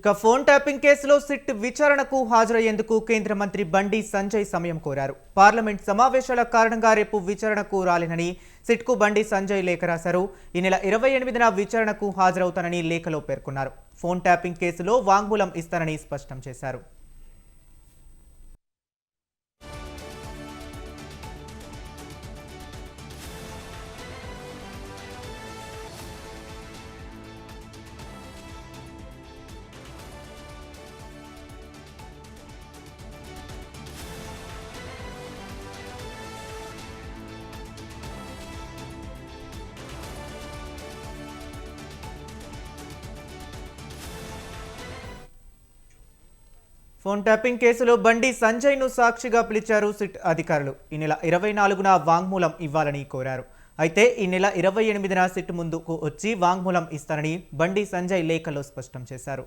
ఇక phone tapping కేసులో SIT విచారణకు హాజరయ్యేందుకు కేంద్ర మంత్రి బండి సంజయ్ సమయం కోరారు. పార్లమెంట్ సమావేశాల కారణంగా రేపు విచారణకు రాలేనని సిట్కు బండి సంజయ్ లేఖ రాశారు. ఈ నెల 28న విచారణకు హాజరవుతానని లేఖలో పేర్కొన్నారు. ఫోన్ ట్యాపింగ్ కేసులో వాంగ్మూలం ఇస్తానని స్పష్టం చేశారు. ఫోన్ ట్యాపింగ్ కేసులో బండి సంజయ్ను సాక్షిగా పిలిచారు సిట్ అధికారులు. ఈ నెల 24న వాంగ్మూలం ఇవ్వాలని కోరారు. అయితే ఈ నెల 28న సిట్ ముందుకు వచ్చి వాంగ్మూలం ఇస్తానని బండి సంజయ్ లేఖలో స్పష్టం చేశారు.